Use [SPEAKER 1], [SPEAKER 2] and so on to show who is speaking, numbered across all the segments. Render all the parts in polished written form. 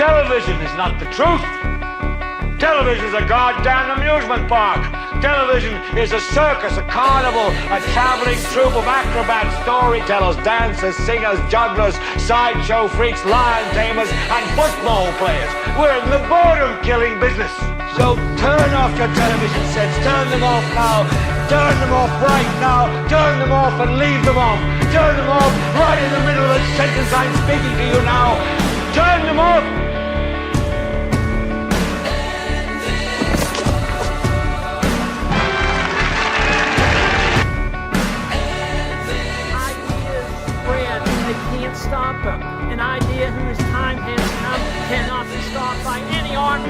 [SPEAKER 1] Television is not the truth. Television is a goddamn amusement park. Television is a circus, a carnival, a traveling troupe of acrobats, storytellers, dancers, singers, jugglers, sideshow freaks, lion tamers, and football players. We're in the boredom-killing business. So turn off your television sets. Turn them off now. Turn them off right now. Turn them off and leave them off. Turn them off right in the middle of the sentence I'm speaking to you now. Turn them off.
[SPEAKER 2] Stop them. An idea whose time has come cannot be stopped by any army.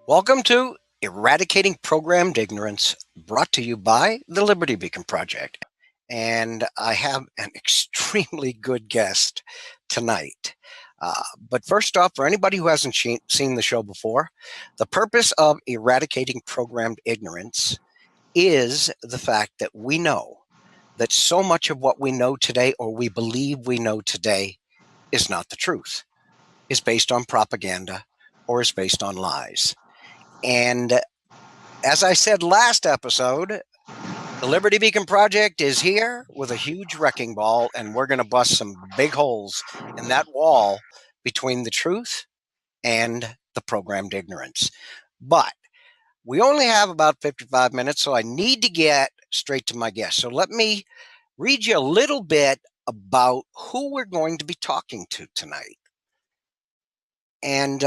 [SPEAKER 3] Welcome to Eradicating Programmed Ignorance, brought to you by the Liberty Beacon Project. And I have an extremely good guest tonight. But first off, for anybody who hasn't seen the show before, the purpose of eradicating programmed ignorance is the fact that we know that so much of what we know today, or we believe we know today, is not the truth, is based on propaganda, or is based on lies. And as I said last episode, the Liberty Beacon Project is here with a huge wrecking ball, and we're going to bust some big holes in that wall between the truth and the programmed ignorance. But we only have about 55 minutes, so I need to get straight to my guest. So let me read you a little bit about who we're going to be talking to tonight. And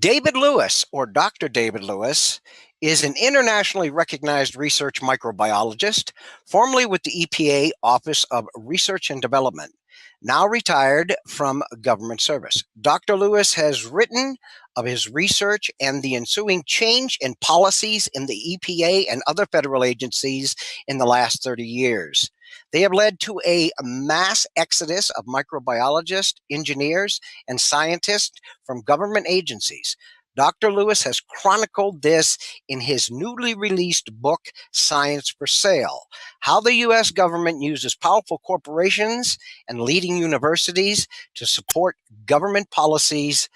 [SPEAKER 3] David Lewis, or Dr. David Lewis, is an internationally recognized research microbiologist, formerly with the EPA Office of Research and Development, now retired from government service. Dr. Lewis has written of his research and the ensuing change in policies in the EPA and other federal agencies in the last 30 years. They have led to a mass exodus of microbiologists, engineers, and scientists from government agencies. Dr. Lewis has chronicled this in his newly released book, Science for Sale: How the U.S. Government Uses Powerful Corporations and Leading Universities to Support Government Policies,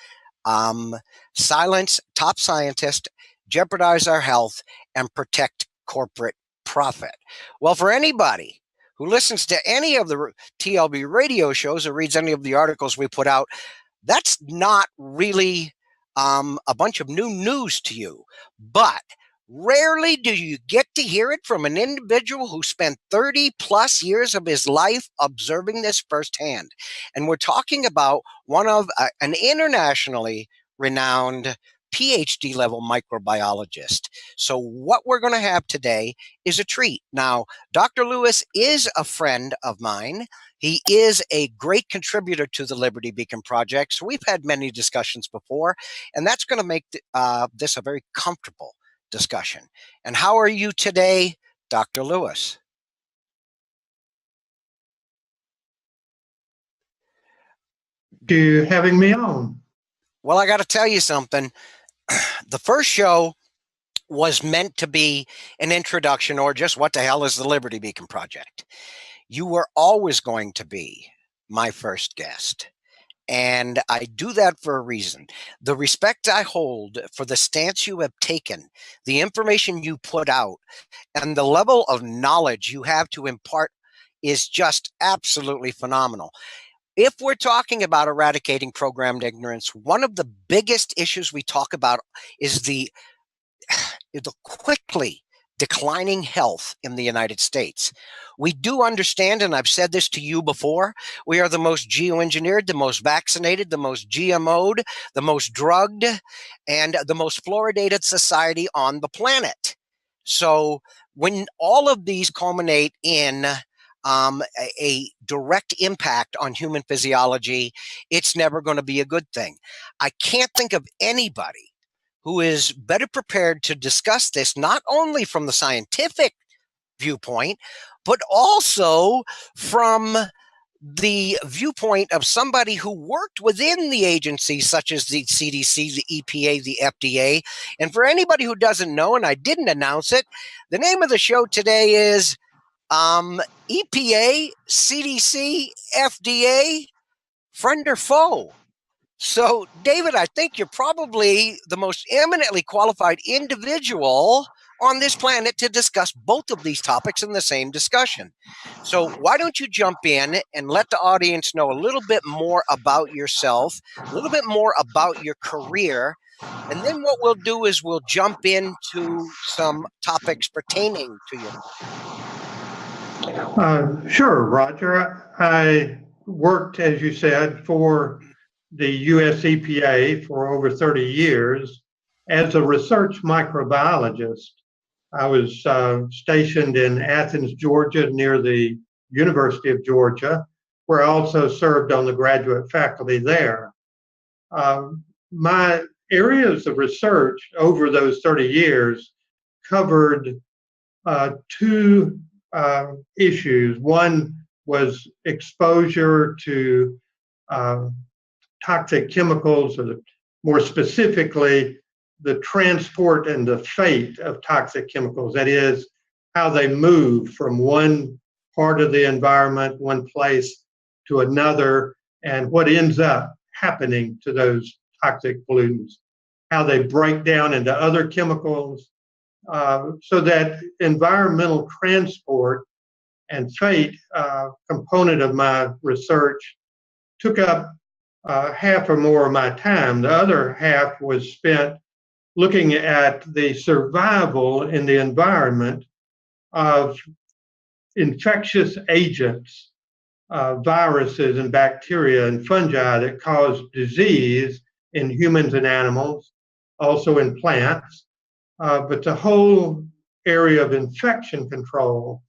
[SPEAKER 3] Silence Top Scientists, Jeopardize Our Health, and Protect Corporate Profit. Well, for anybody who listens to any of the TLB radio shows or reads any of the articles we put out, that's not really a bunch of new news to you. But rarely do you get to hear it from an individual who spent 30 plus years of his life observing this firsthand. And we're talking about one of an internationally renowned PhD level microbiologist. So what we're going to have today is a treat. Now, Dr. Lewis is a friend of mine. He is a great contributor to the Liberty Beacon Project. So we've had many discussions before, and that's going to make this a very comfortable discussion. And how are you today, Dr. Lewis?
[SPEAKER 4] To you having me on.
[SPEAKER 3] Well, I got to tell you something. The first show was meant to be an introduction, or just what the hell is the Liberty Beacon Project? You were always going to be my first guest. And I do that for a reason. The respect I hold for the stance you have taken, the information you put out, and the level of knowledge you have to impart is just absolutely phenomenal. If we're talking about eradicating programmed ignorance, one of the biggest issues we talk about is the quickly declining health in the United States. We do understand, and I've said this to you before, we are the most geo-engineered, the most vaccinated, the most GMO'd, the most drugged, and the most fluoridated society on the planet. So when all of these culminate in a direct impact on human physiology, it's never going to be a good thing. I can't think of anybody who is better prepared to discuss this, not only from the scientific viewpoint, but also from the viewpoint of somebody who worked within the agencies such as the CDC, the EPA, the FDA. And for anybody who doesn't know, and I didn't announce it, the name of the show today is EPA, CDC, FDA, friend or foe. So, David, I think you're probably the most eminently qualified individual on this planet to discuss both of these topics in the same discussion. So why don't you jump in and let the audience know a little bit more about yourself, a little bit more about your career, and then what we'll do is we'll jump into some topics pertaining to your
[SPEAKER 4] Sure, Roger. I worked, as you said, for the US EPA for over 30 years as a research microbiologist. I was stationed in Athens, Georgia, near the University of Georgia, where I also served on the graduate faculty there. My areas of research over those 30 years covered two issues. One was exposure to toxic chemicals, or more specifically, the transport and the fate of toxic chemicals. That is, how they move from one part of the environment, one place, to another, and what ends up happening to those toxic pollutants, how they break down into other chemicals, so that environmental transport and fate component of my research took up half or more of my time. The other half was spent looking at the survival in the environment of infectious agents, viruses and bacteria and fungi that cause disease in humans and animals, also in plants, but the whole area of infection control,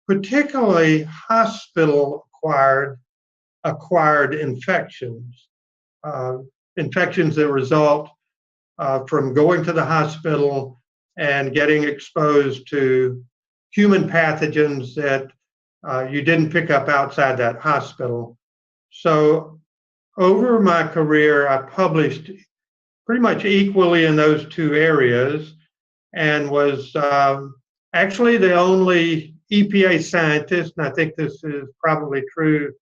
[SPEAKER 4] particularly hospital-acquired infections, infections that result from going to the hospital and getting exposed to human pathogens that you didn't pick up outside that hospital. So over my career, I published pretty much equally in those two areas, and was actually the only EPA scientist, and I think this is probably true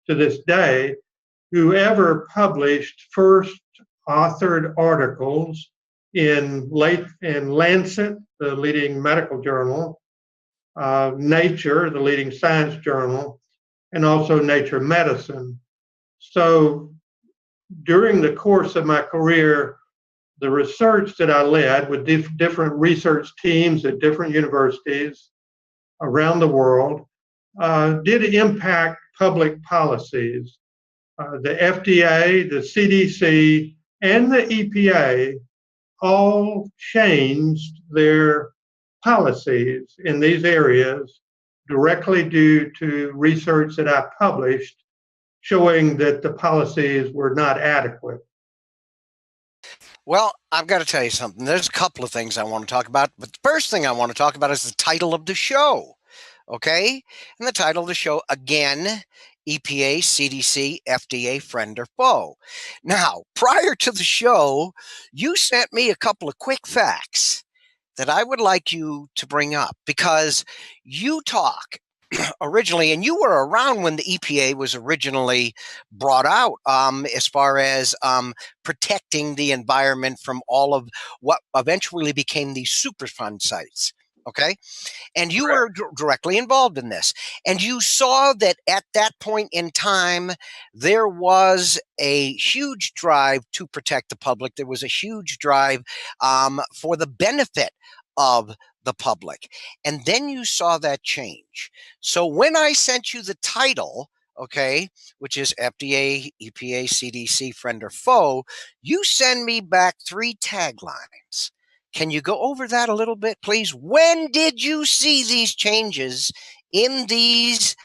[SPEAKER 4] to this day, who ever published first authored articles in Lancet, the leading medical journal, Nature, the leading science journal, and also Nature Medicine. So during the course of my career, the research that I led with different research teams at different universities around the world did impact public policies. The FDA, the CDC, and the EPA all changed their policies in these areas directly due to research that I published showing that the policies were not adequate.
[SPEAKER 3] Well, I've got to tell you something. There's a couple of things I want to talk about, but the first thing I want to talk about is the title of the show, okay? And the title of the show, again, EPA, CDC, FDA, friend or foe. Now, prior to the show, you sent me a couple of quick facts that I would like you to bring up, because you talk originally, and you were around when the EPA was originally brought out, as far as protecting the environment from all of what eventually became these Superfund sites. Okay. And you were directly involved in this. And you saw that at that point in time, there was a huge drive to protect the public. There was a huge drive for the benefit of the public. And then you saw that change. So when I sent you the title, okay, which is FDA, EPA, CDC, friend or foe, you send me back 3 taglines. Can you go over that a little bit, please? When did you see these changes in these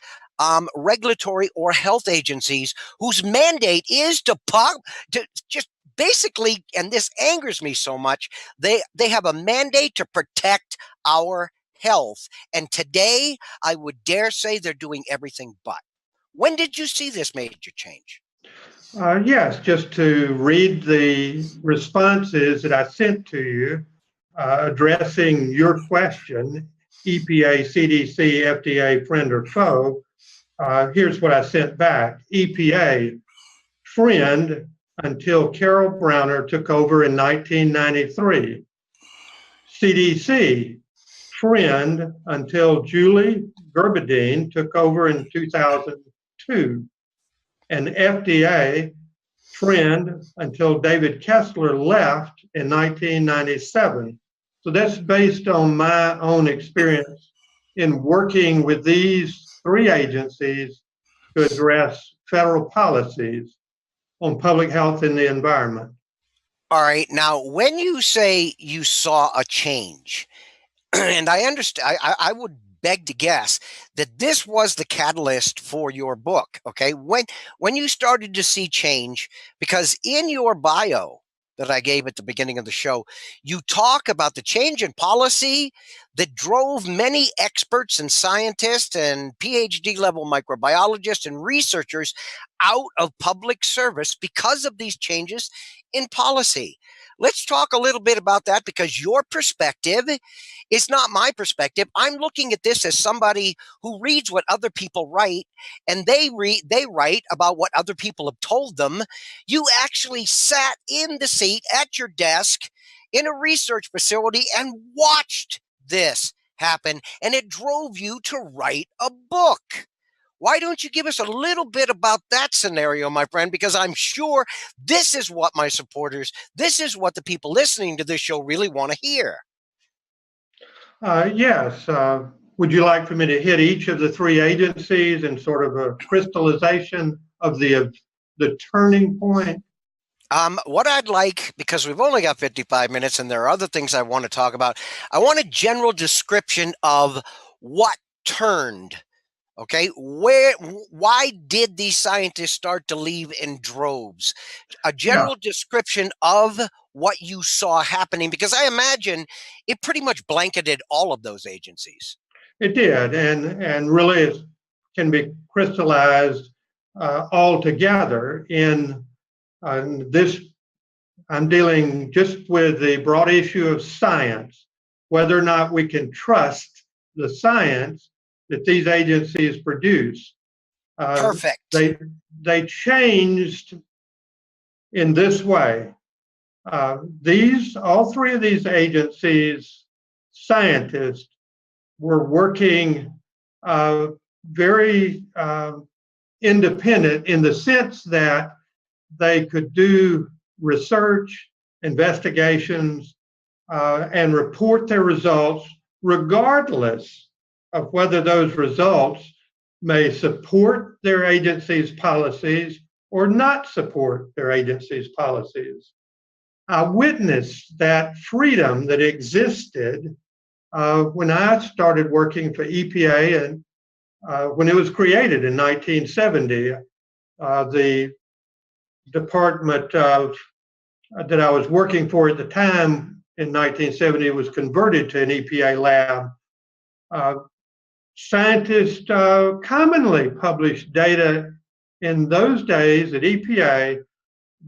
[SPEAKER 3] regulatory or health agencies whose mandate is to just basically, and this angers me so much, they have a mandate to protect our health. And today, I would dare say they're doing everything but. When did you see this major change?
[SPEAKER 4] Yes, just to read the responses that I sent to you addressing your question, EPA, CDC, FDA, friend or foe. Here's what I sent back. EPA, friend until Carol Browner took over in 1993. CDC, friend until Julie Gerberdine took over in 2002. And FDA, friend until David Kessler left in 1997. So that's based on my own experience in working with these three agencies to address federal policies on public health and the environment.
[SPEAKER 3] All right. Now, when you say you saw a change, and I understand, I would beg to guess that this was the catalyst for your book. Okay. When you started to see change, because in your bio that I gave at the beginning of the show, you talk about the change in policy that drove many experts and scientists and PhD level microbiologists and researchers out of public service because of these changes in policy. Let's talk a little bit about that, because your perspective is not my perspective. I'm looking at this as somebody who reads what other people write, and they write about what other people have told them. You actually sat in the seat at your desk in a research facility and watched this happen, and it drove you to write a book. Why don't you give us a little bit about that scenario, my friend? Because I'm sure this is what my supporters, this is what the people listening to this show really want to hear.
[SPEAKER 4] Yes. Would you like for me to hit each of the three agencies and sort of a crystallization of the turning point?
[SPEAKER 3] What I'd like, because we've only got 55 minutes and there are other things I want to talk about, I want a general description of what turned. Okay, why did these scientists start to leave in droves? A general description of what you saw happening, because I imagine it pretty much blanketed all of those agencies.
[SPEAKER 4] It did, and really it can be crystallized all together in this. I'm dealing just with the broad issue of science, whether or not we can trust the science that these agencies produce.
[SPEAKER 3] Perfect.
[SPEAKER 4] They changed in this way. All three of these agencies, scientists, were working very independent in the sense that they could do research, investigations, and report their results regardless of whether those results may support their agency's policies or not support their agency's policies. I witnessed that freedom that existed when I started working for EPA, and when it was created in 1970. The department that I was working for at the time in 1970 was converted to an EPA lab. Scientists commonly published data in those days at EPA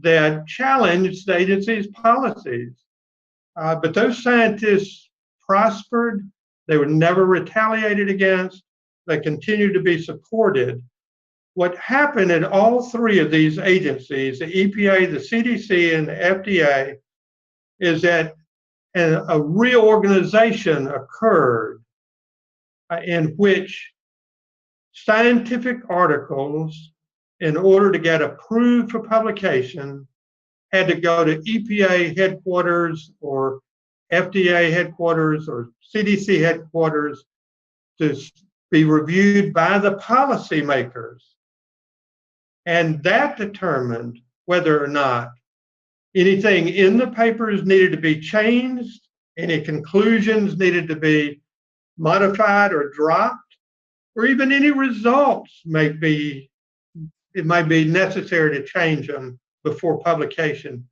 [SPEAKER 4] that challenged the agency's policies. But those scientists prospered. They were never retaliated against. They continued to be supported. What happened in all three of these agencies, the EPA, the CDC, and the FDA, is that a reorganization occurred in which scientific articles, in order to get approved for publication, had to go to EPA headquarters or FDA headquarters or CDC headquarters to be reviewed by the policymakers. And that determined whether or not anything in the papers needed to be changed, any conclusions needed to be modified or dropped, or even any results might be necessary to change them before publication.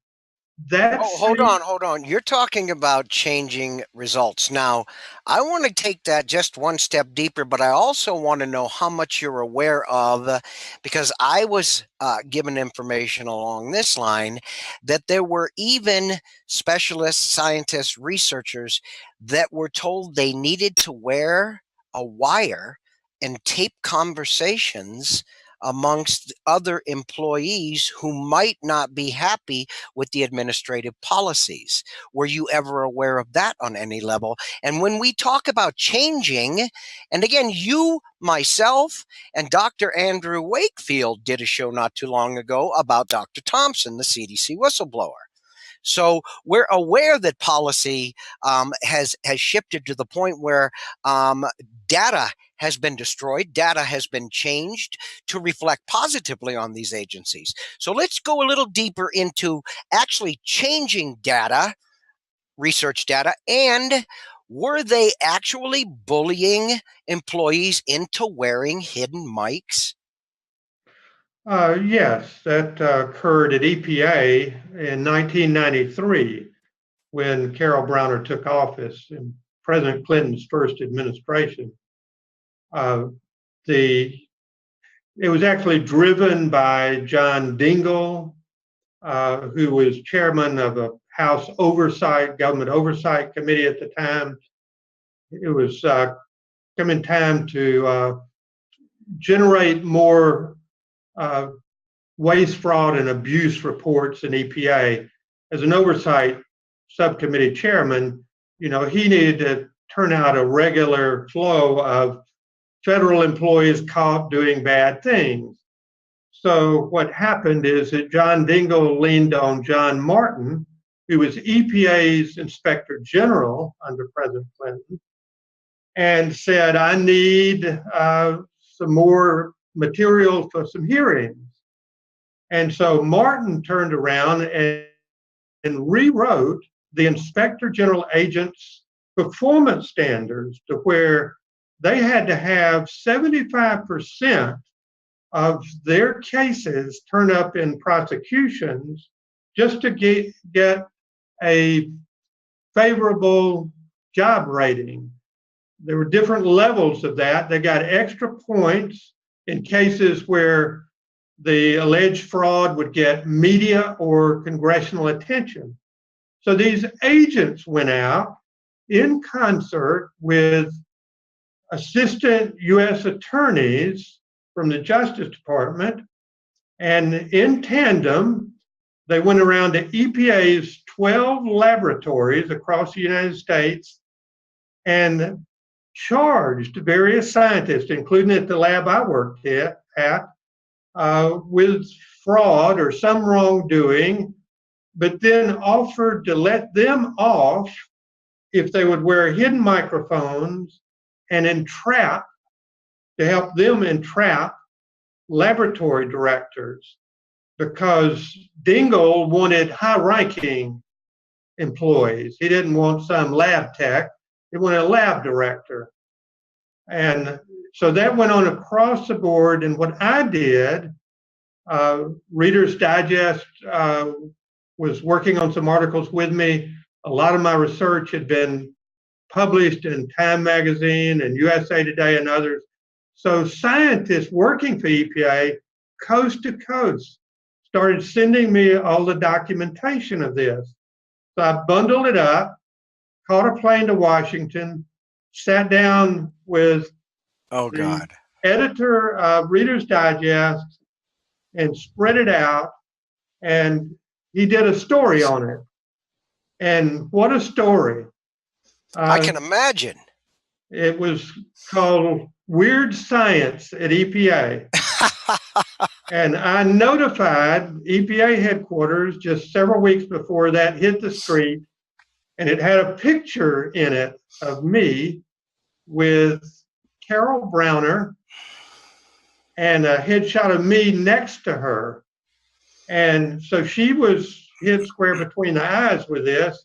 [SPEAKER 4] That
[SPEAKER 3] Oh,
[SPEAKER 4] same,
[SPEAKER 3] hold on. You're talking about changing results. Now, I want to take that just one step deeper, but I also want to know how much you're aware of, because I was given information along this line that there were even specialists, scientists, researchers that were told they needed to wear a wire and tape conversations amongst other employees who might not be happy with the administrative policies. Were you ever aware of that on any level? And when we talk about changing, and again, you, myself, and Dr. Andrew Wakefield did a show not too long ago about Dr. Thompson, the CDC whistleblower. So we're aware that policy has shifted to the point where data has been destroyed, data has been changed to reflect positively on these agencies. So let's go a little deeper into actually changing data, research data, and were they actually bullying employees into wearing hidden mics?
[SPEAKER 4] yes, that occurred at EPA in 1993 when Carol Browner took office in President Clinton's first administration. Uh, the It was actually driven by John Dingell, who was chairman of a House Government Oversight Committee at the time. It was coming time to generate more waste, fraud, and abuse reports in EPA. As an oversight subcommittee chairman, he needed to turn out a regular flow of federal employees caught doing bad things. So what happened is that John Dingell leaned on John Martin, who was EPA's Inspector General under President Clinton, and said, I need some more material for some hearings. And so Martin turned around and rewrote the Inspector General agent's performance standards to where they had to have 75% of their cases turn up in prosecutions just to get a favorable job rating. There were different levels of that. They got extra points in cases where the alleged fraud would get media or congressional attention. So these agents went out in concert with assistant U.S. attorneys from the Justice Department, and in tandem, they went around to EPA's 12 laboratories across the United States and charged various scientists, including at the lab I worked at, with fraud or some wrongdoing, but then offered to let them off if they would wear hidden microphones and help them entrap laboratory directors, because Dingell wanted high-ranking employees. He didn't want some lab tech. He wanted a lab director. And so that went on across the board. And what I did, Reader's Digest was working on some articles with me. A lot of my research had been published in Time Magazine and USA Today and others. So scientists working for EPA, coast to coast, started sending me all the documentation of this. So I bundled it up, caught a plane to Washington, sat down with the editor of Reader's Digest and spread it out, and he did a story on it. And what a story.
[SPEAKER 3] I can imagine.
[SPEAKER 4] It was called Weird Science at EPA. And I notified EPA headquarters just several weeks before that hit the street, and it had a picture in it of me with Carol Browner and a headshot of me next to her. And so she was hit square between the eyes with this.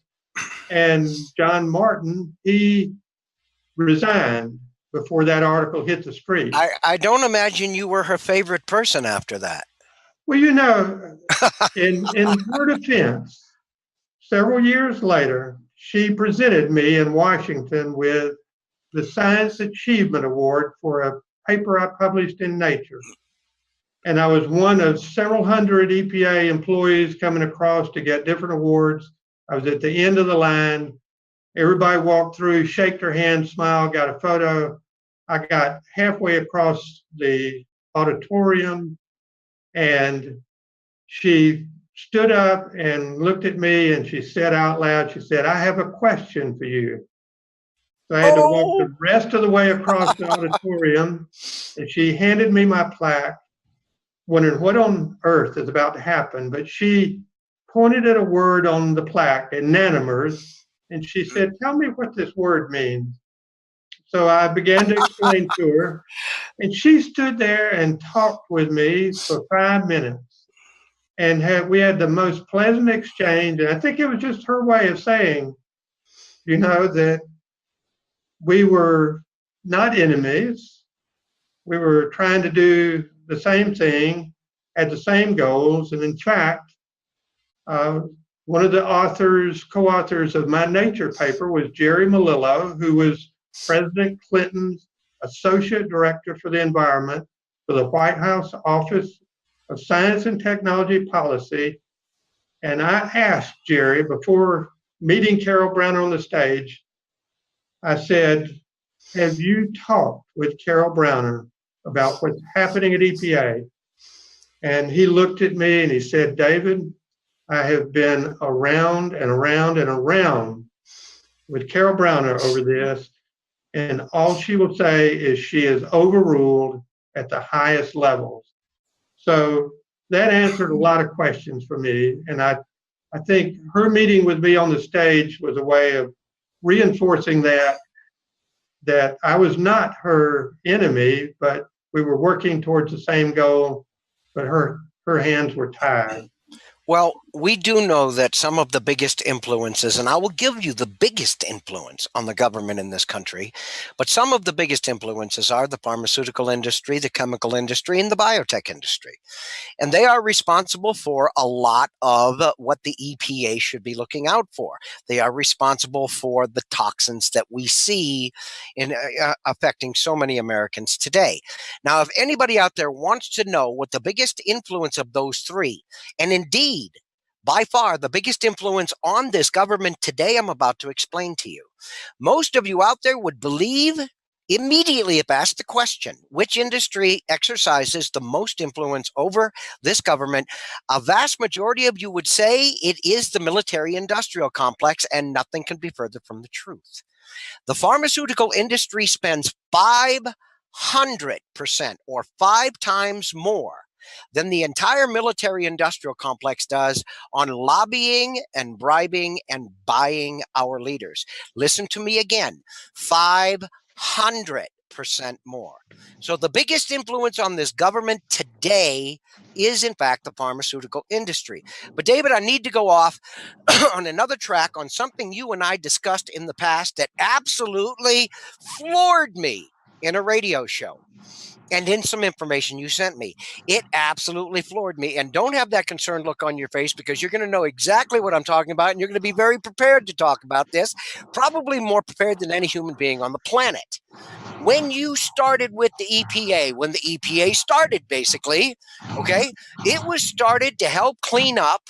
[SPEAKER 4] And John Martin, he resigned before that article hit the street.
[SPEAKER 3] I don't imagine you were her favorite person after that.
[SPEAKER 4] Well, in her defense, several years later, she presented me in Washington with the Science Achievement Award for a paper I published in Nature. And I was one of several hundred EPA employees coming across to get different awards. I was at the end of the line. Everybody walked through, shake their hand, smile, got a photo. I got halfway across the auditorium, and she stood up and looked at me, and she said out loud, she said, "I have a question for you." So I had to walk the rest of the way across the auditorium, and she handed me my plaque, wondering what on earth is about to happen. But she pointed at a word on the plaque, anemones, and she said, "Tell me what this word means." So I began to explain to her, and she stood there and talked with me for 5 minutes. And we had the most pleasant exchange. And I think it was just her way of saying, that we were not enemies. We were trying to do the same thing, had the same goals. And in fact, one of the co-authors of my Nature paper was Jerry Melillo, who was President Clinton's Associate Director for the Environment for the White House Office of Science and Technology Policy. And I asked Jerry, before meeting Carol Browner on the stage, I said, "Have you talked with Carol Browner about what's happening at EPA?" And he looked at me and he said, "David, I have been around and around and around with Carol Browner over this, and all she will say is she is overruled at the highest levels." So that answered a lot of questions for me. And I think her meeting with me on the stage was a way of reinforcing that I was not her enemy, but we were working towards the same goal, but her hands were tied.
[SPEAKER 3] Well, we do know that some of the biggest influences, and I will give you the biggest influence on the government in this country, but some of the biggest influences are the pharmaceutical industry, the chemical industry, and the biotech industry. And they are responsible for a lot of what the EPA should be looking out for. They are responsible for the toxins that we see in affecting so many Americans today. Now, if anybody out there wants to know what the biggest influence of those three, and indeed, by far, the biggest influence on this government today, I'm about to explain to you. Most of you out there would believe immediately, if asked the question, which industry exercises the most influence over this government, a vast majority of you would say it is the military-industrial complex, and nothing can be further from the truth. The pharmaceutical industry spends 500% or 5 times more than the entire military-industrial complex does on lobbying and bribing and buying our leaders. Listen to me again, 500% more. So the biggest influence on this government today is, in fact, the pharmaceutical industry. But David, I need to go off on another track on something you and I discussed in the past that absolutely floored me in a radio show. And in some information you sent me. It absolutely floored me. And don't have that concerned look on your face, because you're going to know exactly what I'm talking about, and you're going to be very prepared to talk about this, probably more prepared than any human being on the planet. When you started with the EPA, when the EPA started, basically, okay, it was started to help clean up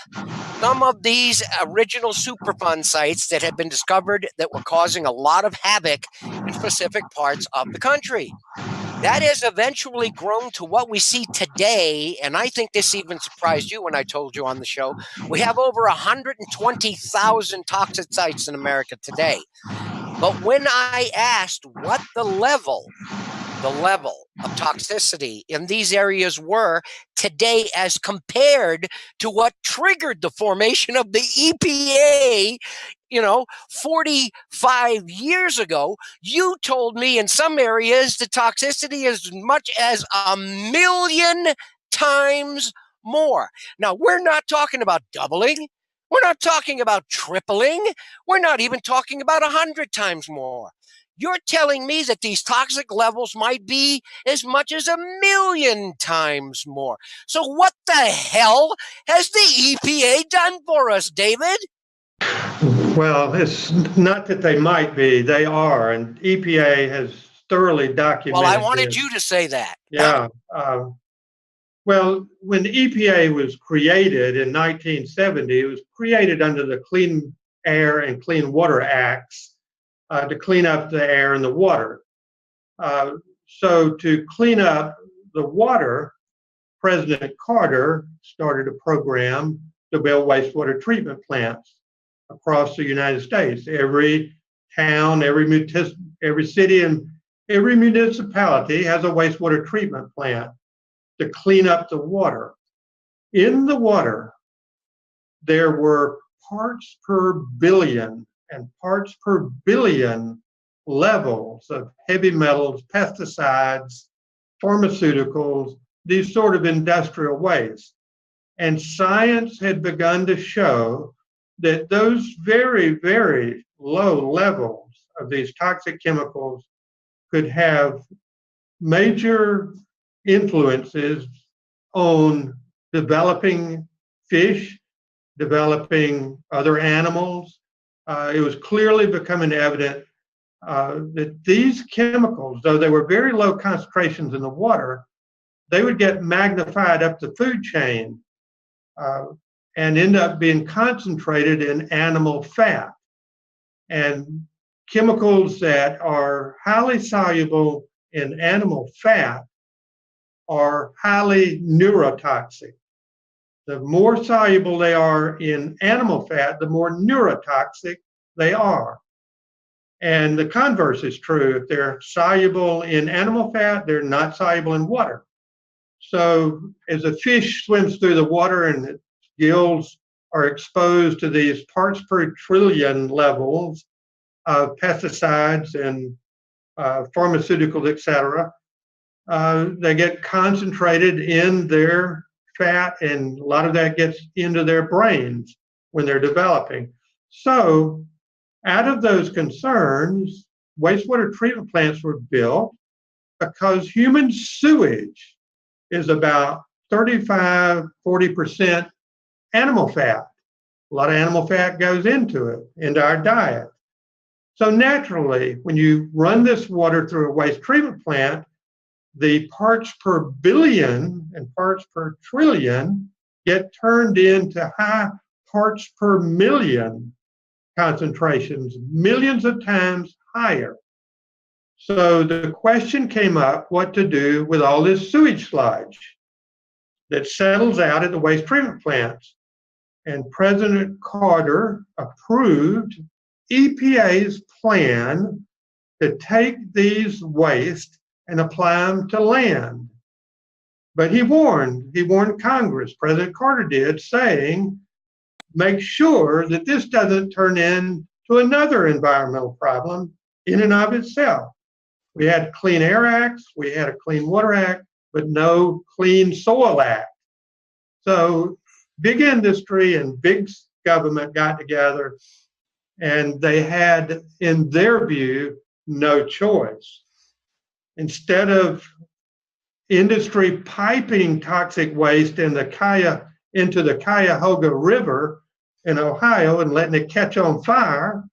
[SPEAKER 3] some of these original Superfund sites that had been discovered that were causing a lot of havoc in specific parts of the country. That has eventually grown to what we see today, and I think this even surprised you when I told you on the show. We have over 120,000 toxic sites in America today. But when I asked what the level of toxicity in these areas were today as compared to what triggered the formation of the EPA, 45 years ago, you told me in some areas the toxicity is as much as 1,000,000 times more. Now, we're not talking about doubling. We're not talking about tripling. We're not even talking about 100 times more. You're telling me that these toxic levels might be as much as 1,000,000 times more. So what the hell has the EPA done for us, David?
[SPEAKER 4] Well, it's not that they might be, they are, and EPA has thoroughly documented
[SPEAKER 3] Well, I wanted
[SPEAKER 4] this.
[SPEAKER 3] you to say that.
[SPEAKER 4] Yeah. Well, when the EPA was created in 1970, it was created under the Clean Air and Clean Water Acts to clean up the air and the water. So to clean up the water, President Carter started a program to build wastewater treatment plants across the United States. Every town, every city, and every municipality has a wastewater treatment plant to clean up the water. In the water, there were parts per billion and parts per billion levels of heavy metals, pesticides, pharmaceuticals, these sort of industrial waste. And science had begun to show that those very, very low levels of these toxic chemicals could have major influences on developing fish, developing other animals. It was clearly becoming evident that these chemicals, though they were very low concentrations in the water, they would get magnified up the food chain and end up being concentrated in animal fat. And chemicals that are highly soluble in animal fat are highly neurotoxic. The more soluble they are in animal fat, the more neurotoxic they are. And the converse is true. If they're soluble in animal fat, they're not soluble in water. So as a fish swims through the water and its gills are exposed to these parts per trillion levels of pesticides and pharmaceuticals, etc., they get concentrated in their fat, and a lot of that gets into their brains when they're developing. So out of those concerns, wastewater treatment plants were built because human sewage is about 35–40% animal fat. A lot of animal fat goes into it, into our diet. So naturally, when you run this water through a waste treatment plant, the parts per billion and parts per trillion get turned into high parts per million concentrations, millions of times higher. So the question came up what to do with all this sewage sludge that settles out at the waste treatment plants. And President Carter approved EPA's plan to take these wastes and apply them to land. But he warned Congress, President Carter did, saying, make sure that this doesn't turn into another environmental problem in and of itself. We had Clean Air Acts, we had a Clean Water Act, but no Clean Soil Act. So big industry and big government got together, and they had, in their view, no choice. Instead of industry piping toxic waste into the Cuyahoga River in Ohio and letting it catch on fire,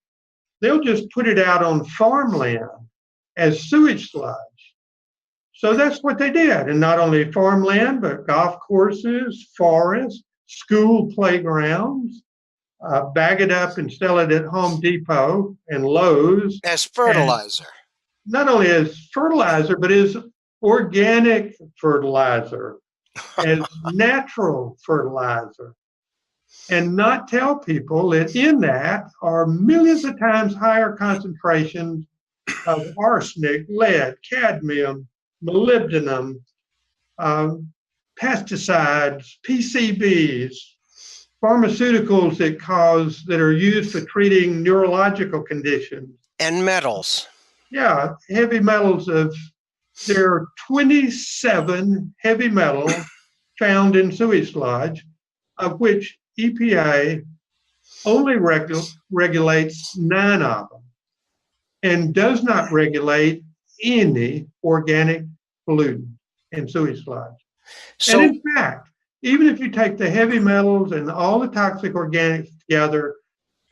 [SPEAKER 4] they'll just put it out on farmland as sewage sludge. So that's what they did. And not only farmland, but golf courses, forests, school playgrounds, bag it up and sell it at Home Depot and Lowe's.
[SPEAKER 3] As fertilizer.
[SPEAKER 4] Not only as fertilizer, but as organic fertilizer, as natural fertilizer. And not tell people that in that are millions of times higher concentrations of arsenic, lead, cadmium, molybdenum, pesticides, PCBs, pharmaceuticals that are used for treating neurological conditions.
[SPEAKER 3] And metals.
[SPEAKER 4] Yeah, heavy metals there are 27 heavy metals found in sewage sludge, of which EPA only regulates 9 of them and does not regulate any organic pollutant in sewage sludge. So, and in fact, even if you take the heavy metals and all the toxic organics together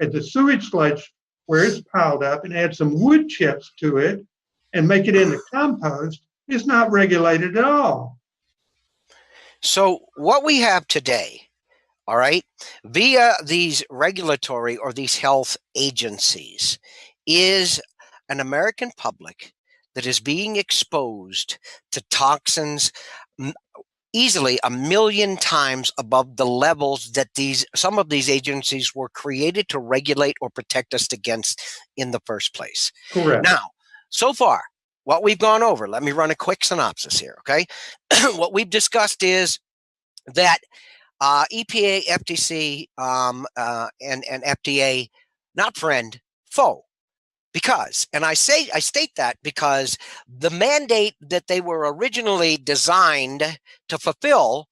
[SPEAKER 4] at the sewage sludge where it's piled up and add some wood chips to it and make it into compost is not regulated at all.
[SPEAKER 3] So what we have today, all right, via these regulatory or these health agencies, is an American public that is being exposed to toxins easily 1,000,000 times above the levels that some of these agencies were created to regulate or protect us against in the first place.
[SPEAKER 4] Correct.
[SPEAKER 3] Now, so far, what we've gone over, let me run a quick synopsis here, okay? What we've discussed is that EPA, FTC, and FDA, not friend, foe. Because, and I state that because the mandate that they were originally designed to fulfill,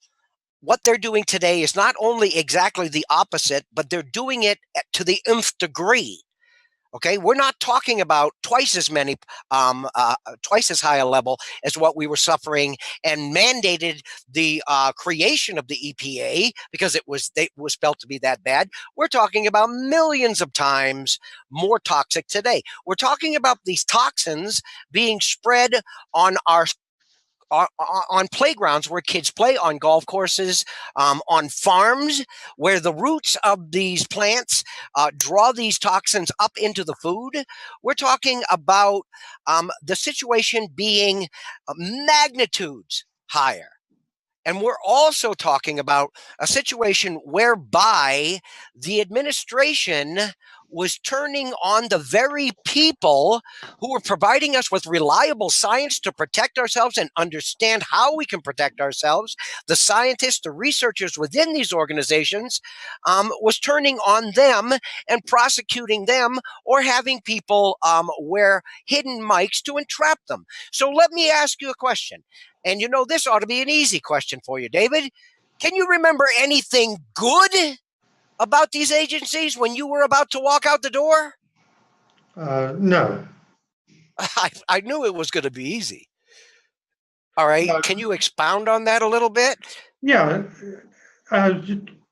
[SPEAKER 3] what they're doing today is not only exactly the opposite, but they're doing it to the nth degree. Okay, we're not talking about twice as high a level as what we were suffering and mandated the creation of the EPA because it was felt to be that bad. We're talking about millions of times more toxic today. We're talking about these toxins being spread on on playgrounds where kids play, on golf courses, on farms where the roots of these plants draw these toxins up into the food. We're talking about the situation being magnitudes higher. And we're also talking about a situation whereby the administration was turning on the very people who were providing us with reliable science to protect ourselves and understand how we can protect ourselves. The scientists, the researchers within these organizations was turning on them and prosecuting them or having people wear hidden mics to entrap them. So let me ask you a question. And you know, this ought to be an easy question for you, David. Can you remember anything good about these agencies when you were about to walk out the door?
[SPEAKER 4] No.
[SPEAKER 3] I knew it was going to be easy. All right. Can you expound on that a little bit?
[SPEAKER 4] Yeah.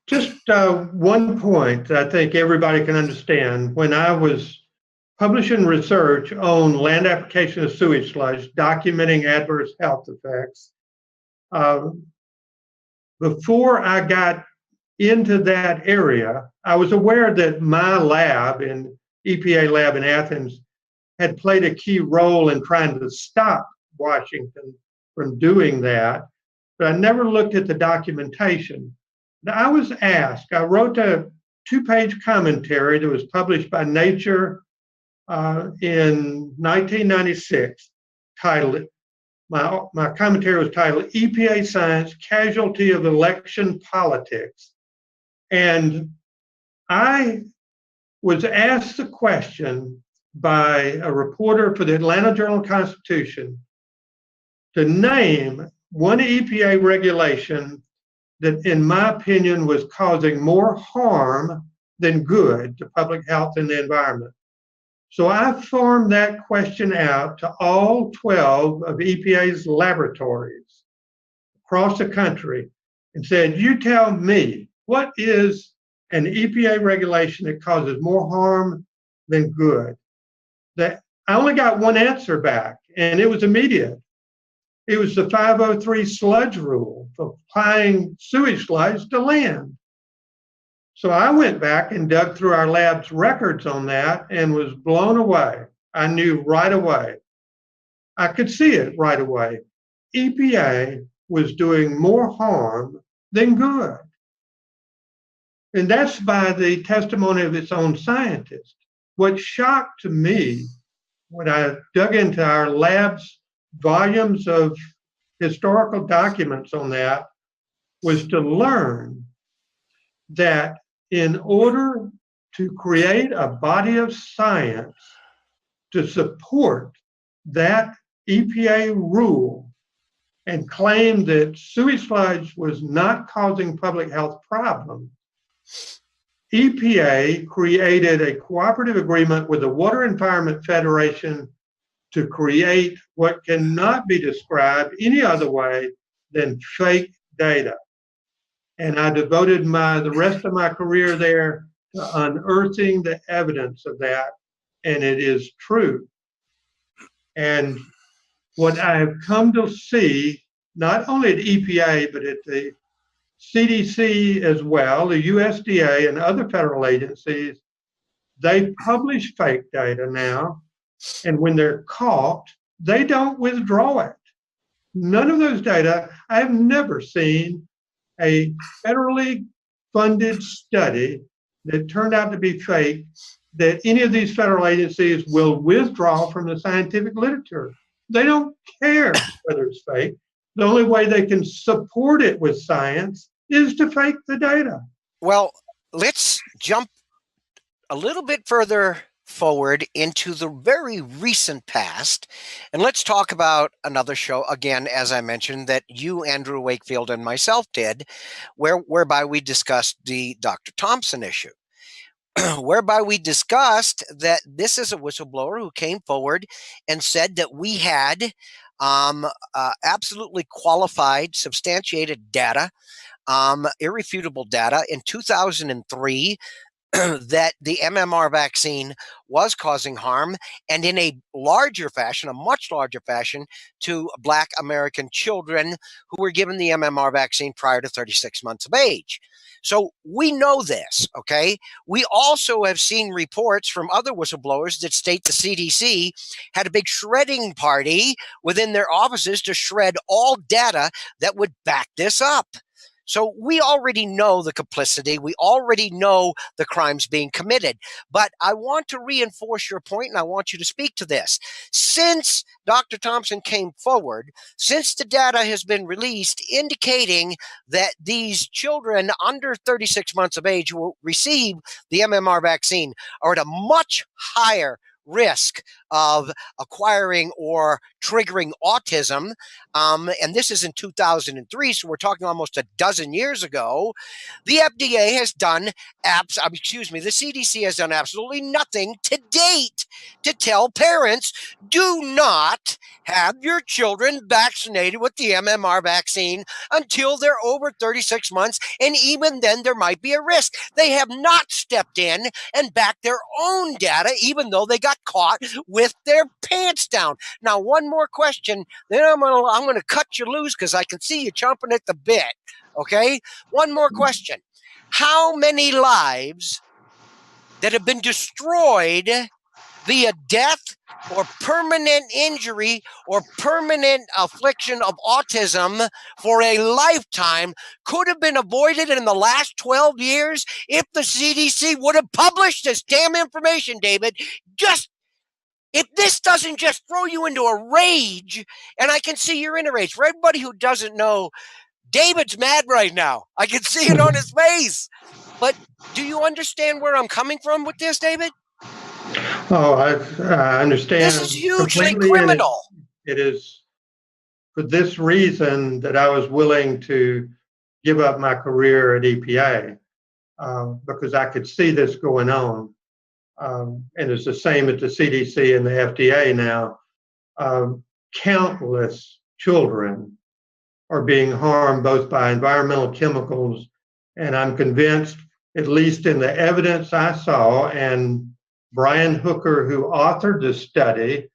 [SPEAKER 4] Just one point I think everybody can understand. When I was publishing research on land application of sewage sludge, documenting adverse health effects, before I got into that area, I was aware that my lab, EPA lab in Athens, had played a key role in trying to stop Washington from doing that, but I never looked at the documentation. Now, I was asked, I wrote a 2-page commentary that was published by Nature in 1996, titled, my commentary was titled EPA Science, Casualty of Election Politics. And I was asked the question by a reporter for the Atlanta Journal-Constitution to name one EPA regulation that, in my opinion, was causing more harm than good to public health and the environment. So I farmed that question out to all 12 of EPA's laboratories across the country and said, you tell me, what is an EPA regulation that causes more harm than good? I only got one answer back, and it was immediate. It was the 503 sludge rule for applying sewage sludge to land. So I went back and dug through our lab's records on that and was blown away. I knew right away. I could see it right away. EPA was doing more harm than good. And that's by the testimony of its own scientists. What shocked to me when I dug into our lab's volumes of historical documents on that was to learn that in order to create a body of science to support that EPA rule and claim that sewage sludge was not causing public health problems, EPA created a cooperative agreement with the Water Environment Federation to create what cannot be described any other way than fake data. And I devoted the rest of my career there to unearthing the evidence of that, and it is true. And what I have come to see, not only at EPA, but at the CDC as well, the USDA and other federal agencies, they publish fake data now, and when they're caught, they don't withdraw it. None of those data, I have never seen a federally funded study that turned out to be fake that any of these federal agencies will withdraw from the scientific literature. They don't care whether it's fake. The only way they can support it with science is to fake the data.
[SPEAKER 3] Well, let's jump a little bit further forward into the very recent past, and let's talk about another show, again, as I mentioned, that you, Andrew Wakefield, and myself did, whereby we discussed the Dr. Thompson issue. Whereby we discussed that this is a whistleblower who came forward and said that we had absolutely qualified, substantiated data, irrefutable data in 2003 that the MMR vaccine was causing harm, and in a larger fashion, a much larger fashion, to Black American children who were given the MMR vaccine prior to 36 months of age. So we know this, okay? We also have seen reports from other whistleblowers that state the CDC had a big shredding party within their offices to shred all data that would back this up. So we already know the complicity. We already know the crimes being committed. But I want to reinforce your point, and I want you to speak to this. Since Dr. Thompson came forward, since the data has been released indicating that these children under 36 months of age who will receive the MMR vaccine are at a much higher risk of acquiring or triggering autism, and this is in 2003, so we're talking almost a dozen years ago. The FDA has done, the CDC has done absolutely nothing to date to tell parents, do not have your children vaccinated with the MMR vaccine until they're over 36 months, and even then there might be a risk. They have not stepped in and backed their own data, even though they got caught with their pants down. Now, one more question, then I'm gonna cut you loose because I can see you chomping at the bit. Okay, one more question: how many lives that have been destroyed via death or permanent injury or permanent affliction of autism for a lifetime could have been avoided in the last 12 years if the CDC would have published this damn information, David? Just if this doesn't just throw you into a rage, and I can see you're in a rage. For everybody who doesn't know, David's mad right now. I can see it on his face. But do you understand where I'm coming from with this, David?
[SPEAKER 4] Oh, I understand.
[SPEAKER 3] This is hugely criminal.
[SPEAKER 4] It is for this reason that I was willing to give up my career at EPA, because I could see this going on. And it's the same at the CDC and the FDA now. Countless children are being harmed both by environmental chemicals, and I'm convinced, at least in the evidence I saw, and Brian Hooker, who authored this study,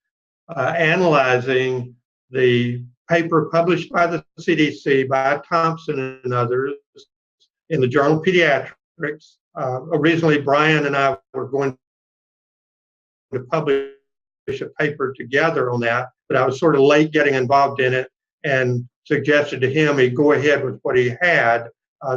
[SPEAKER 4] analyzing the paper published by the CDC, by Thompson and others, in the journal Pediatrics. Originally, Brian and I were going to publish a paper together on that, but I was sort of late getting involved in it and suggested to him he'd go ahead with what he had.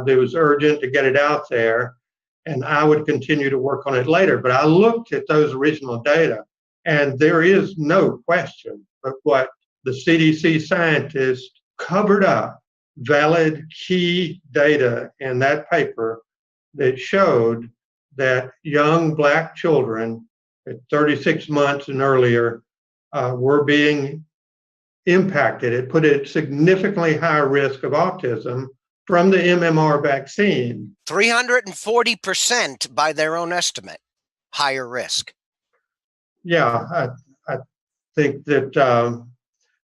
[SPEAKER 4] It was urgent to get it out there, and I would continue to work on it later. But I looked at those original data, and there is no question but what the CDC scientists covered up valid key data in that paper that showed that young Black children at 36 months and earlier were being impacted. It put it at significantly higher risk of autism from the MMR vaccine.
[SPEAKER 3] 340% by their own estimate, higher risk.
[SPEAKER 4] Yeah, I think that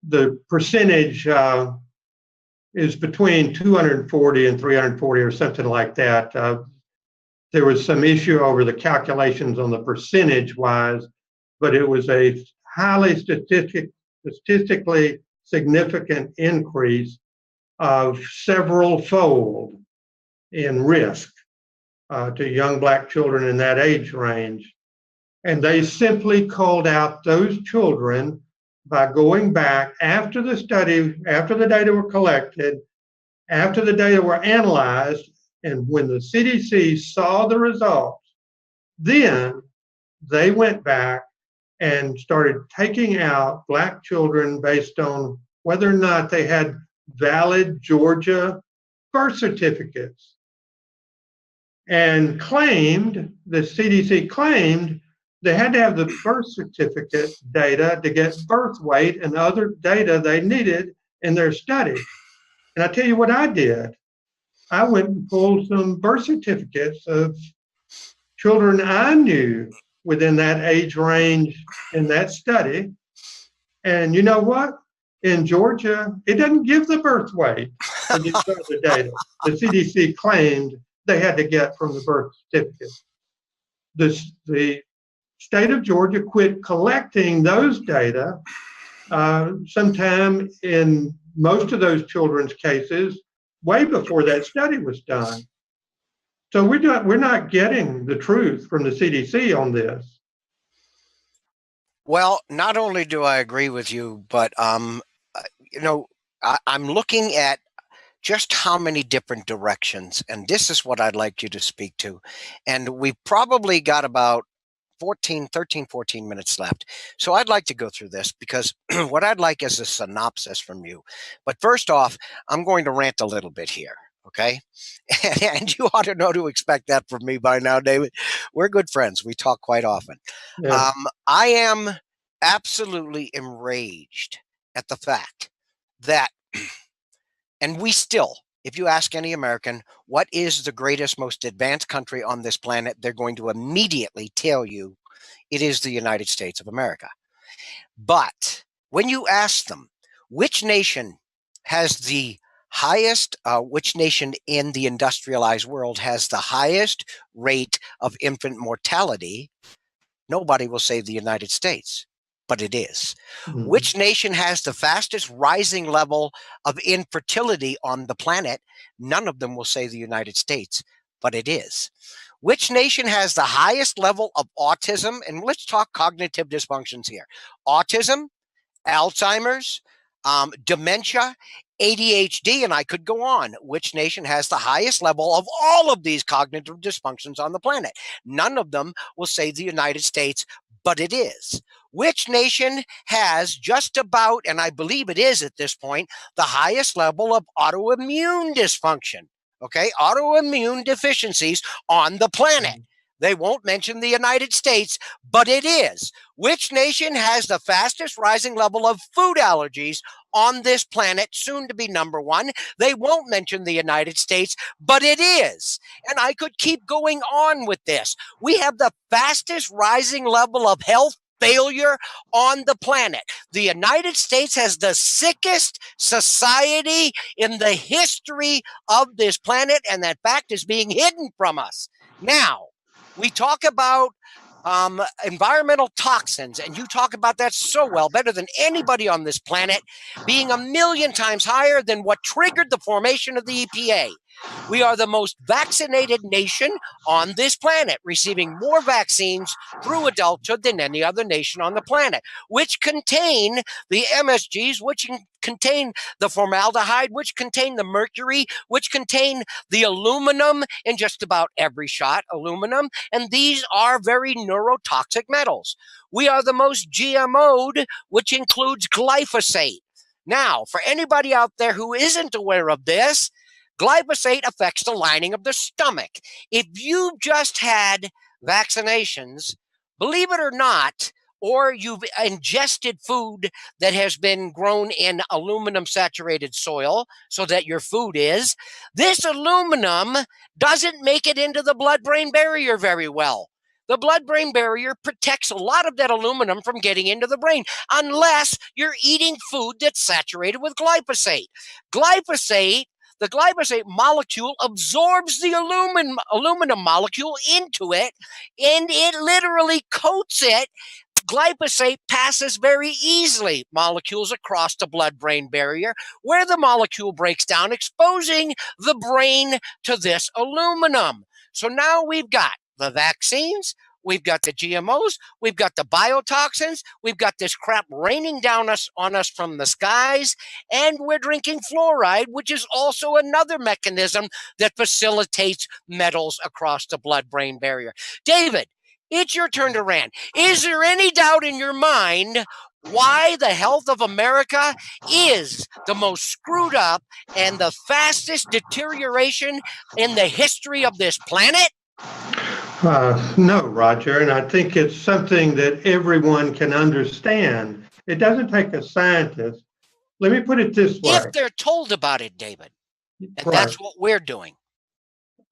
[SPEAKER 4] the percentage is between 240 and 340 or something like that. There was some issue over the calculations on the percentage wise, but it was a highly statistically significant increase of several fold in risk to young Black children in that age range. And they simply called out those children by going back after the study, after the data were collected, after the data were analyzed, and when the CDC saw the results, then they went back and started taking out Black children based on whether or not they had valid Georgia birth certificates, and claimed, the CDC claimed, they had to have the birth certificate data to get birth weight and other data they needed in their study. And I tell you what I did. I went and pulled some birth certificates of children I knew within that age range in that study. And you know what? In Georgia, it doesn't give the birth weight for these other data. The CDC claimed they had to get from the birth certificate. The state of Georgia quit collecting those data sometime in most of those children's cases way before that study was done. So we're not getting the truth from the CDC on this.
[SPEAKER 3] Well, not only do I agree with you, but you know, I'm looking at just how many different directions, and this is what I'd like you to speak to. And we've probably got about 14 minutes left. So I'd like to go through this because what I'd like is a synopsis from you. But first off, I'm going to rant a little bit here, okay? And you ought to know to expect that from me by now, David. We're good friends. We talk quite often.
[SPEAKER 4] Yeah.
[SPEAKER 3] I am absolutely enraged at the fact that, and we still, if you ask any American, what is the greatest, most advanced country on this planet, they're going to immediately tell you it is the United States of America. But when you ask them, which nation has the highest, which nation in the industrialized world has the highest rate of infant mortality, nobody will say the United States, but it is.
[SPEAKER 4] Mhm.
[SPEAKER 3] Which nation has the fastest rising level of infertility on the planet? None of them will say the United States, but it is. Which nation has the highest level of autism? And let's talk cognitive dysfunctions here. Autism, Alzheimer's, dementia, ADHD, and I could go on. Which nation has the highest level of all of these cognitive dysfunctions on the planet? None of them will say the United States, but it is. Which nation has just about, and I believe it is at this point, the highest level of autoimmune dysfunction? Okay, autoimmune deficiencies on the planet. They won't mention the United States, but it is. Which nation has the fastest rising level of food allergies on this planet, soon to be number one? They won't mention the United States, but it is. And I could keep going on with this. We have the fastest rising level of health failure on the planet. The United States has the sickest society in the history of this planet, and that fact is being hidden from us. Now, we talk about environmental toxins, and you talk about that so well, better than anybody on this planet, being 1,000,000 times higher than what triggered the formation of the EPA. We are the most vaccinated nation on this planet, receiving more vaccines through adulthood than any other nation on the planet, which contain the MSGs, which contain the formaldehyde, which contain the mercury, which contain the aluminum in just about every shot, aluminum, and these are very neurotoxic metals. We are the most GMO'd, which includes glyphosate. Now, for anybody out there who isn't aware of this, glyphosate affects the lining of the stomach. If you just had vaccinations, believe it or not, or you've ingested food that has been grown in aluminum saturated soil so that your food is, this aluminum doesn't make it into the blood-brain barrier very well. The blood-brain barrier protects a lot of that aluminum from getting into the brain unless you're eating food that's saturated with glyphosate. Glyphosate, the glyphosate molecule absorbs the aluminum molecule into it, and it literally coats it. Glyphosate passes very easily molecules across the blood-brain barrier, where the molecule breaks down, exposing the brain to this aluminum. So now we've got the vaccines, we've got the GMOs, we've got the biotoxins, we've got this crap raining down on us from the skies, and we're drinking fluoride, which is also another mechanism that facilitates metals across the blood-brain barrier. David, it's your turn to rant. Is there any doubt in your mind why the health of America is the most screwed up and the fastest deterioration in the history of this planet?
[SPEAKER 4] No, Roger, and I think it's something that everyone can understand. It doesn't take a scientist. Let me put it this way.
[SPEAKER 3] If they're told about it, David, and
[SPEAKER 4] Right.
[SPEAKER 3] that's what we're doing.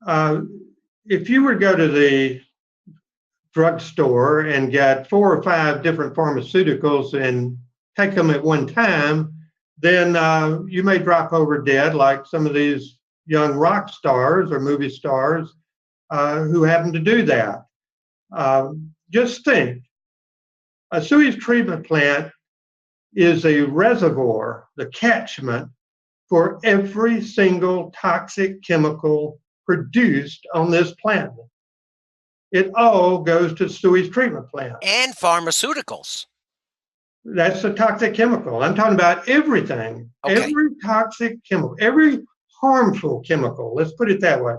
[SPEAKER 4] If you were to go to the drugstore and get 4 or 5 different pharmaceuticals and take them at one time, then you may drop over dead like some of these young rock stars or movie stars who happen to do that. Just think, a sewage treatment plant is a reservoir, the catchment for every single toxic chemical produced on this planet. It all goes to the sewage treatment plant.
[SPEAKER 3] And pharmaceuticals.
[SPEAKER 4] That's a toxic chemical. I'm talking about everything.
[SPEAKER 3] Okay.
[SPEAKER 4] Every toxic chemical, every harmful chemical, let's put it that way.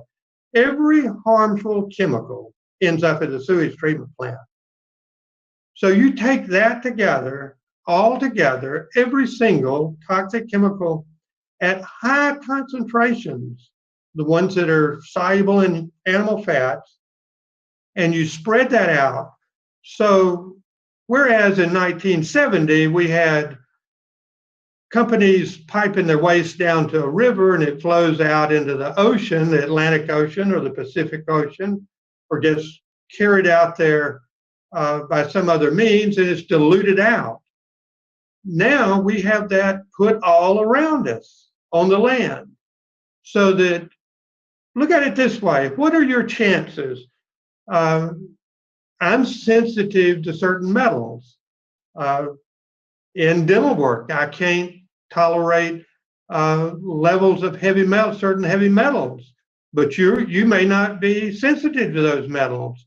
[SPEAKER 4] Every harmful chemical ends up at the sewage treatment plant. So you take that together, all together, every single toxic chemical at high concentrations, the ones that are soluble in animal fats, and you spread that out. So whereas in 1970, we had companies piping their waste down to a river and it flows out into the ocean, the Atlantic Ocean or the Pacific Ocean, or gets carried out there by some other means and it's diluted out. Now we have that put all around us on the land. So that, look at it this way, what are your chances? I'm sensitive to certain metals. In dental work, I can't tolerate levels of heavy metals, certain heavy metals, but you may not be sensitive to those metals.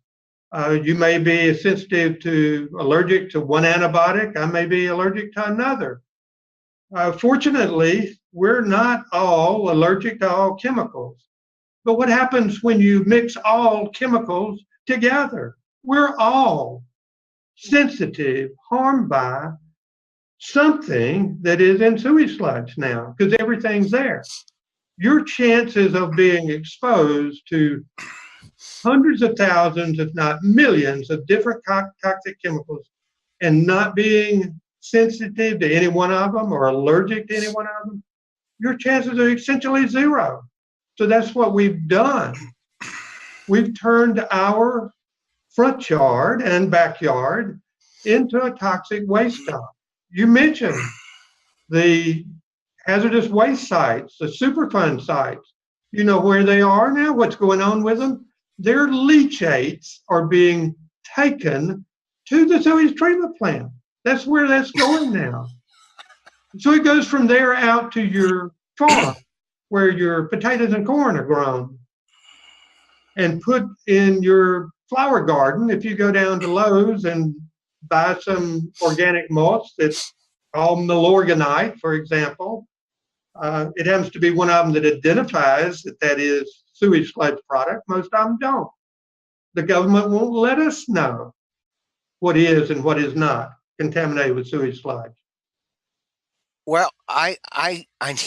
[SPEAKER 4] You may be sensitive to, allergic to one antibiotic. I may be allergic to another. Fortunately, we're not all allergic to all chemicals. But what happens when you mix all chemicals together? We're all sensitive, harmed by something that is in sewage sludge now, because everything's there. Your chances of being exposed to hundreds of thousands, if not millions, of different toxic chemicals and not being sensitive to any one of them or allergic to any one of them, your chances are essentially zero. So that's what we've done. We've turned our front yard and backyard into a toxic waste dump. You mentioned the hazardous waste sites, the Superfund sites. You know where they are now, what's going on with them? Their leachates are being taken to the sewage treatment plant. That's where that's going now. So it goes from there out to your farm where your potatoes and corn are grown and put in your flower garden. If you go down to Lowe's and buy some organic mulch that's called milorganite, for example, it happens to be one of them that identifies that that is sewage sludge product. Most of them don't. The government won't let us know what is and what is not contaminated with sewage sludge.
[SPEAKER 3] Well, I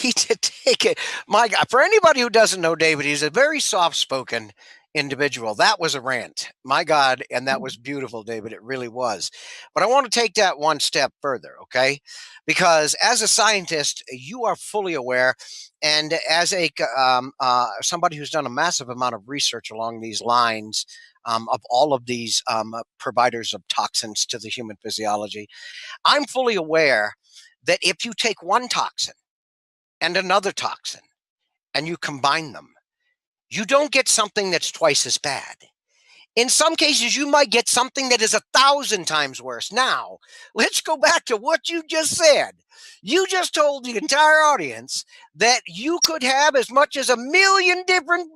[SPEAKER 3] need to take it. My God, for anybody who doesn't know David, he's a very soft-spoken individual. That was a rant. My God, and that was beautiful, David. It really was. But I want to take that one step further, okay? Because as a scientist, you are fully aware, and as a somebody who's done a massive amount of research along these lines of all of these providers of toxins to the human physiology, I'm fully aware that if you take one toxin and another toxin and you combine them, you don't get something that's twice as bad. In some cases, you might get something that is 1,000 times worse. Now, let's go back to what you just said. You just told the entire audience that you could have as much as 1,000,000 different,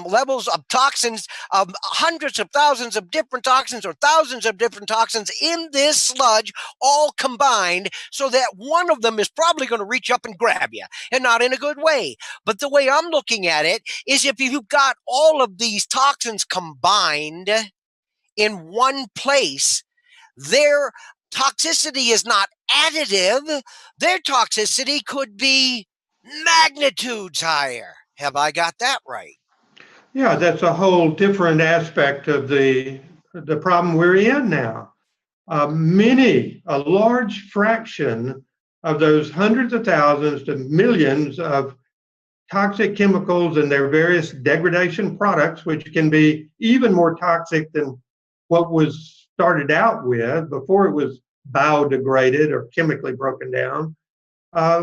[SPEAKER 3] levels of toxins, hundreds of thousands of different toxins or thousands of different toxins in this sludge, all combined, so that one of them is probably going to reach up and grab you, and not in a good way. But the way I'm looking at it is, if you've got all of these toxins combined in one place, their toxicity is not additive. Their toxicity could be magnitudes higher. Have I got that right?
[SPEAKER 4] Yeah, that's a whole different aspect of the problem we're in now. A large fraction of those hundreds of thousands to millions of toxic chemicals and their various degradation products, which can be even more toxic than what was started out with before it was biodegraded or chemically broken down.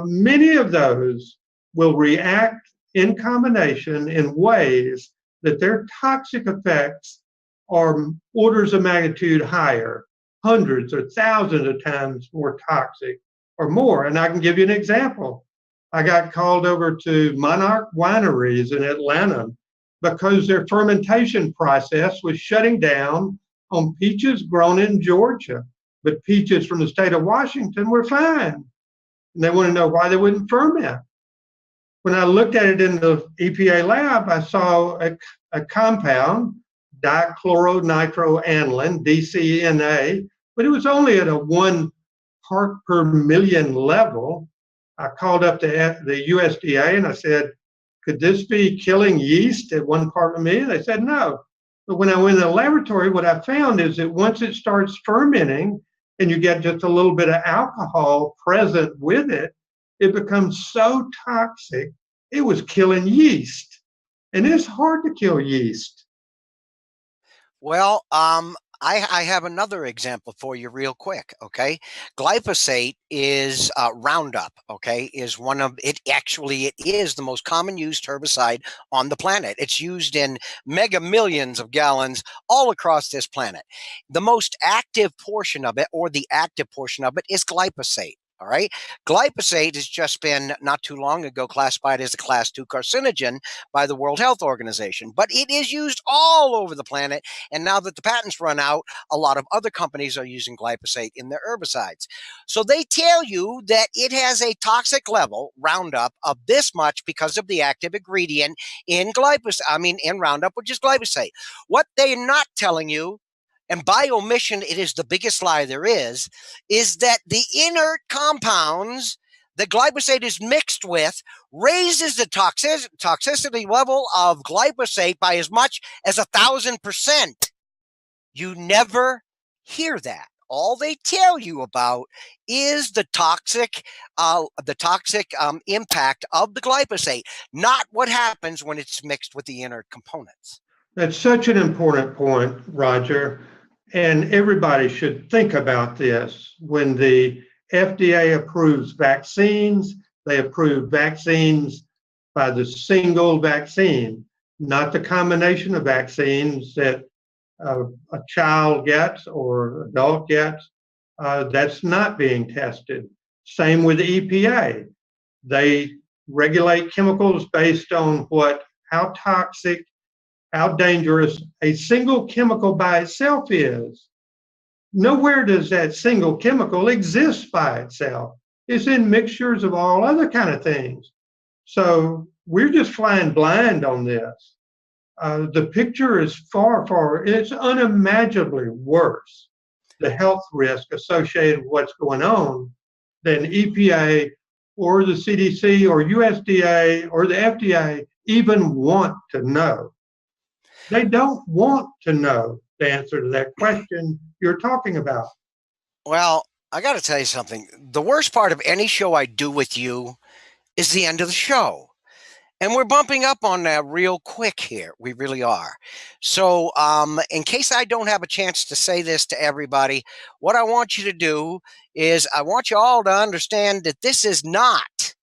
[SPEAKER 4] Many of those will react in combination in ways that their toxic effects are orders of magnitude higher, hundreds or thousands of times more toxic or more. And I can give you an example. I got called over to Monarch Wineries in Atlanta because their fermentation process was shutting down on peaches grown in Georgia, but peaches from the state of Washington were fine. And they want to know why they wouldn't ferment. When I looked at it in the EPA lab, I saw a compound, dichloronitroaniline, DCNA, but it was only at a 1 part per million level. I called up the USDA and I said, could this be killing yeast at 1 part per million? They said no. But when I went in the laboratory, what I found is that once it starts fermenting and you get just a little bit of alcohol present with it, it becomes so toxic, it was killing yeast. And it's hard to kill yeast.
[SPEAKER 3] Well, I have another example for you real quick, okay? Glyphosate is Roundup, okay, is one of, it is the most common used herbicide on the planet. It's used in mega millions of gallons all across this planet. The most active portion of it, or the active portion of it, is glyphosate. All right. Glyphosate has just been not too long ago classified as a class 2 carcinogen by the World Health Organization, but it is used all over the planet. And now that the patents run out, a lot of other companies are using glyphosate in their herbicides. So they tell you that it has a toxic level, Roundup, of this much because of the active ingredient in in Roundup, which is glyphosate. What they're not telling you, and by omission, it is the biggest lie there is that the inert compounds that glyphosate is mixed with raises the toxicity level of glyphosate by as much as 1,000%. You never hear that. All they tell you about is the toxic impact of the glyphosate, not what happens when it's mixed with the inert components.
[SPEAKER 4] That's such an important point, Roger. And everybody should think about this. When the FDA approves vaccines, they approve vaccines by the single vaccine, not the combination of vaccines that a child gets or adult gets. That's not being tested. Same with the EPA. They regulate chemicals based on how toxic, how dangerous a single chemical by itself is. Nowhere does that single chemical exist by itself. It's in mixtures of all other kind of things. So we're just flying blind on this. The picture is it's unimaginably worse, the health risk associated with what's going on, than EPA or the CDC or USDA or the FDA even want to know. They don't want to know the answer to that question you're talking about.
[SPEAKER 3] Well, I got to tell you something. The worst part of any show I do with you is the end of the show. And we're bumping up on that real quick here. We really are. So in case I don't have a chance to say this to everybody, what I want you to do is I want you all to understand that this is not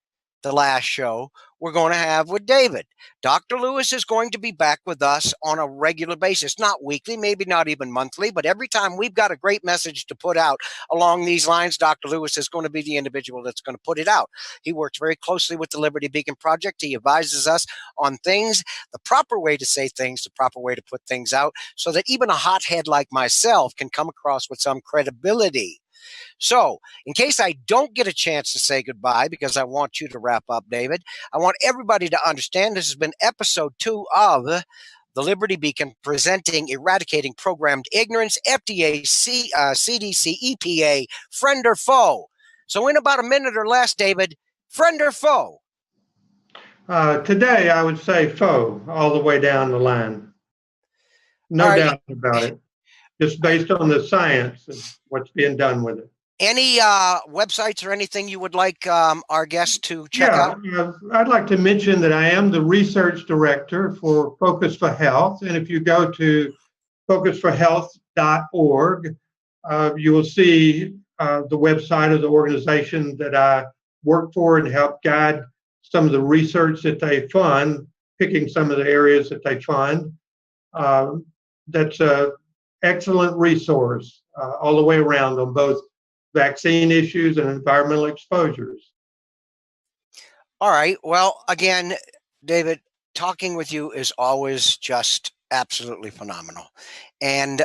[SPEAKER 3] the last show we're going to have with David. Dr. Lewis is going to be back with us on a regular basis, not weekly, maybe not even monthly, but every time we've got a great message to put out along these lines, Dr. Lewis is going to be the individual that's going to put it out. He works very closely with the Liberty Beacon Project. He advises us on things, the proper way to say things, the proper way to put things out, so that even a hothead like myself can come across with some credibility. So, in case I don't get a chance to say goodbye, because I want you to wrap up, David, I want everybody to understand this has been episode 2 of the Liberty Beacon presenting Eradicating Programmed Ignorance, FDA, CDC, EPA, friend or foe. So in about a minute or less, David, friend or foe?
[SPEAKER 4] Today, I would say foe all the way down the line. No doubt about it. Just based on the science and what's being done with it.
[SPEAKER 3] Any websites or anything you would like our guests to check out?
[SPEAKER 4] I'd like to mention that I am the research director for Focus for Health. And if you go to focusforhealth.org, you will see the website of the organization that I work for and help guide some of the research that they fund, picking some of the areas that they fund. That's an excellent resource all the way around on both vaccine issues and environmental exposures.
[SPEAKER 3] All right. Well, again, David, talking with you is always just absolutely phenomenal. And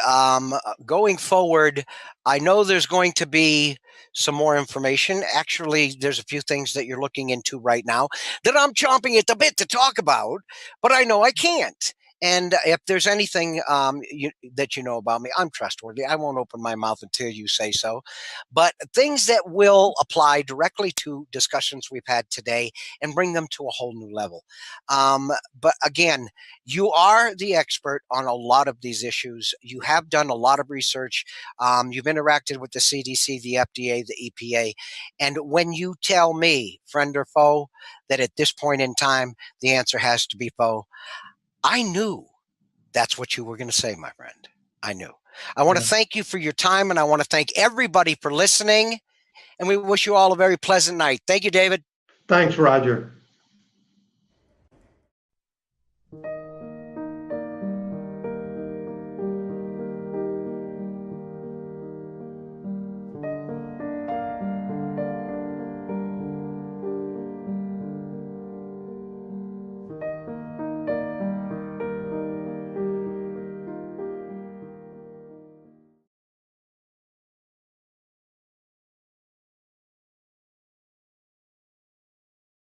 [SPEAKER 3] going forward, I know there's going to be some more information. Actually, there's a few things that you're looking into right now that I'm chomping at the bit to talk about, but I know I can't. And if there's anything that you know about me, I'm trustworthy. I won't open my mouth until you say so. But things that will apply directly to discussions we've had today and bring them to a whole new level. But again, you are the expert on a lot of these issues. You have done a lot of research. You've interacted with the CDC, the FDA, the EPA. And when you tell me, friend or foe, that at this point in time, the answer has to be foe, I knew that's what you were going to say, my friend. I knew. I want to thank you for your time, and I want to thank everybody for listening. And we wish you all a very pleasant night. Thank you, David.
[SPEAKER 4] Thanks, Roger.